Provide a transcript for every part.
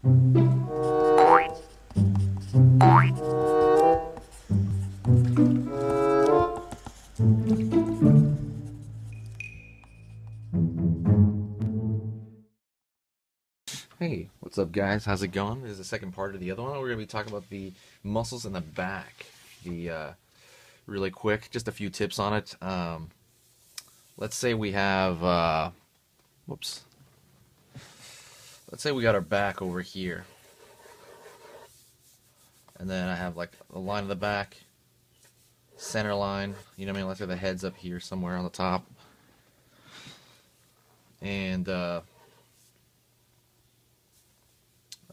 Hey, what's up, guys? How's it going? This is the second part of the other one. We're going to be talking about the muscles in the back. Really quick, just a few tips on it. Let's say we have, whoops. Let's say we got our back over here. And then I have like a line of the back, center line, you know what I mean? Let's say the head's up here somewhere on the top. And, a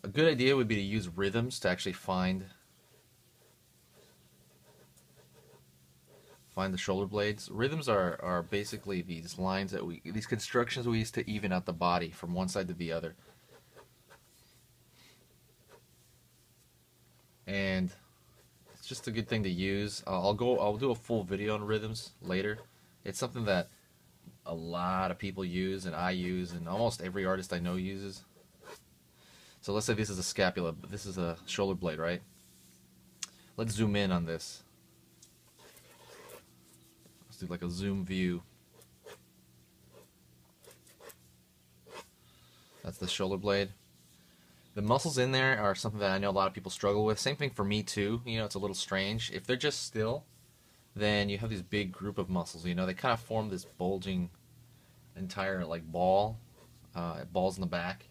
good idea would be to use rhythms to actually find the shoulder blades. Rhythms are basically these lines these constructions we use to even out the body from one side to the other. And it's just a good thing to use. I'll do a full video on rhythms later. It's something that a lot of people use, and I use, and almost every artist I know uses. So let's say this is a scapula, but this is a shoulder blade, right? Let's zoom in on this. Let's do like a zoom view. That's the shoulder blade. The muscles in there are something that I know a lot of people struggle with. Same thing for me too. You know, it's a little strange. If they're just still, then you have this big group of muscles. You know, they kind of form this bulging entire like balls in the back.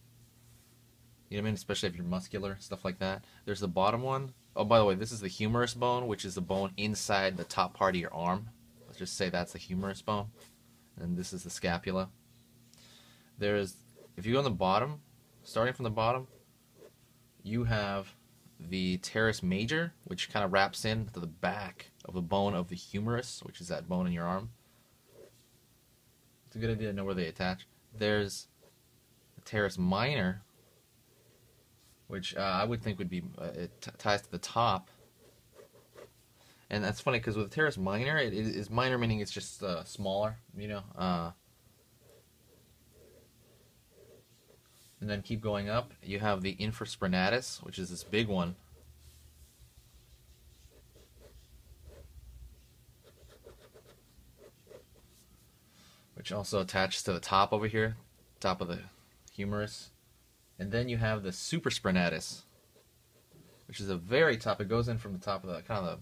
You know what I mean? Especially if you're muscular, stuff like that. There's the bottom one. Oh, by the way, this is the humerus bone, which is the bone inside the top part of your arm. Let's just say that's the humerus bone. And this is the scapula. If you go on the bottom, starting from the bottom, you have the Teres Major, which kind of wraps into the back of the bone of the humerus, which is that bone in your arm. It's a good idea to know where they attach. There's the Teres Minor, which I would think would be, it ties to the top. And that's funny because with Teres Minor, it is minor meaning it's just smaller, you know. And then keep going up, you have the Supraspinatus, which is this big one. Which also attaches to the top over here, top of the humerus. And then you have the Supraspinatus, which is the very top. It goes in from the top of the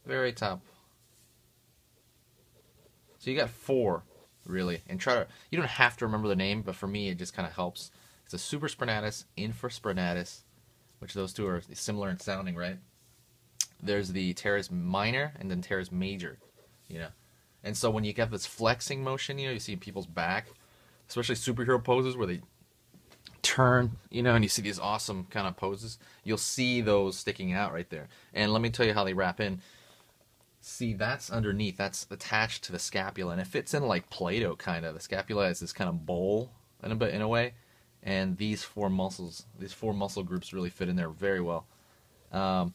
very top. So you got four, really. And you don't have to remember the name, but for me it just kind of helps. It's a Supraspinatus, Infraspinatus, which those two are similar in sounding, right? There's the Teres Minor and then Teres Major, you know. And so when you get this flexing motion, you know, you see in people's back, especially superhero poses where they turn, you know, and you see these awesome kind of poses, you'll see those sticking out right there. And let me tell you how they wrap in. See, that's underneath, that's attached to the scapula, and it fits in like Play-Doh kind of. The scapula is this kind of bowl in a way, and these four muscle groups really fit in there very well. But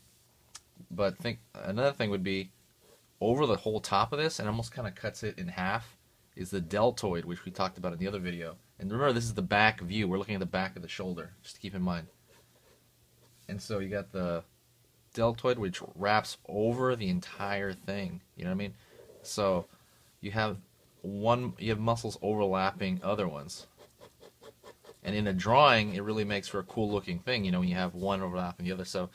another thing would be over the whole top of this, and almost kind of cuts it in half, is the deltoid, which we talked about in the other video. And remember, this is the back view. We're looking at the back of the shoulder, just to keep in mind. And so you got the deltoid, which wraps over the entire thing. You know what I mean? So you have muscles overlapping other ones. And in a drawing, it really makes for a cool looking thing, you know, when you have one overlapping the other. So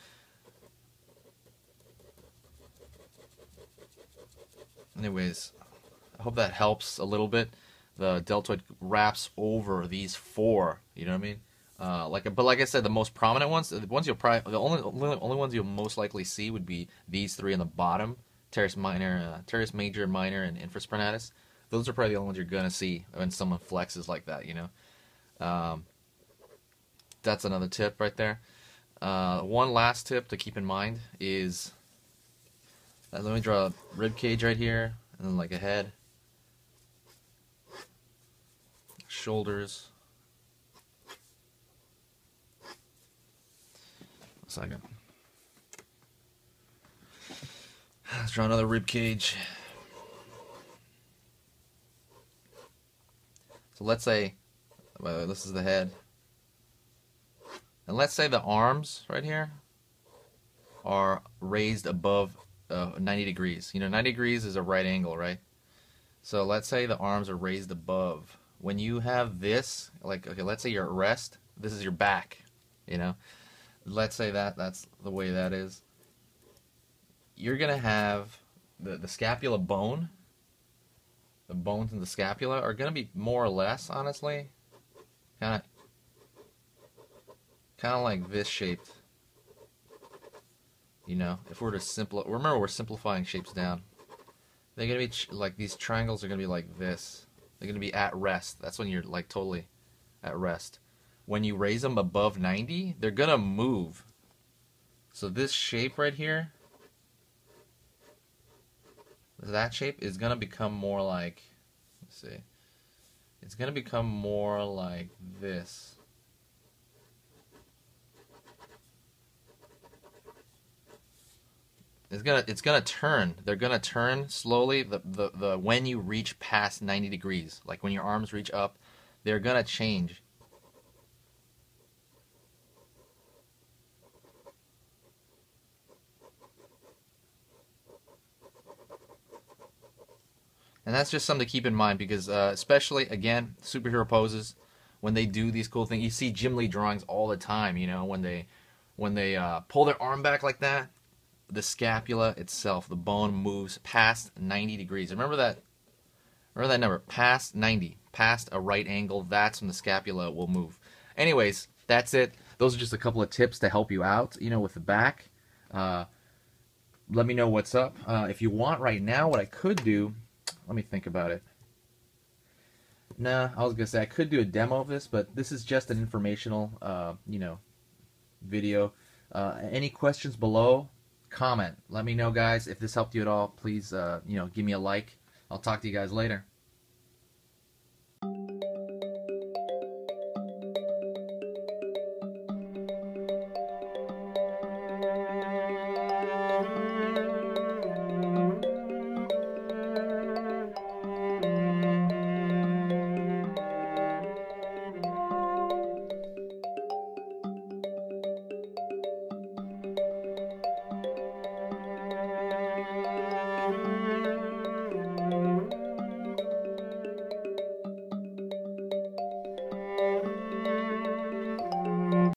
anyways, I hope that helps a little bit. The deltoid wraps over these four, you know what I mean? But like I said, the most prominent ones, the only ones you'll most likely see would be these three on the bottom: Teres Major, Minor, and Infraspinatus. Those are probably the only ones you're gonna see when someone flexes like that, you know. That's another tip right there. One last tip to keep in mind is, let me draw a rib cage right here, and then like a head, shoulders. A second. Let's draw another rib cage. So let's say, this is the head. And let's say the arms right here are raised above 90 degrees. You know, 90 degrees is a right angle, right? So let's say the arms are raised above. When you have this, like, okay, let's say you're at rest. This is your back, you know. Let's say that's the way that is. You're going to have the scapula bone. The bones in the scapula are going to be more or less, honestly, kind of like this shaped. You know, if we're to remember we're simplifying shapes down. They're gonna be like these triangles are gonna be like this. They're gonna be at rest. That's when you're like totally at rest. When you raise them above 90, they're gonna move. So this shape right here, that shape is gonna become more like, let's see, it's gonna become more like this. It's gonna turn. They're gonna turn slowly. The when you reach past 90 degrees, like when your arms reach up, they're gonna change. And that's just something to keep in mind because, especially again, superhero poses, when they do these cool things, you see Jim Lee drawings all the time. You know, when they pull their arm back like that, the scapula itself, the bone moves past 90 degrees. Remember that number, past 90, past a right angle, that's when the scapula will move. Anyways, that's it. Those are just a couple of tips to help you out, you know, with the back. Let me know what's up. If you want right now, what I could do, let me think about it. Nah, I was going to say I could do a demo of this, but this is just an informational, you know, video. Any questions below? Comment. Let me know, guys. If this helped you at all, please, you know, give me a like. I'll talk to you guys later.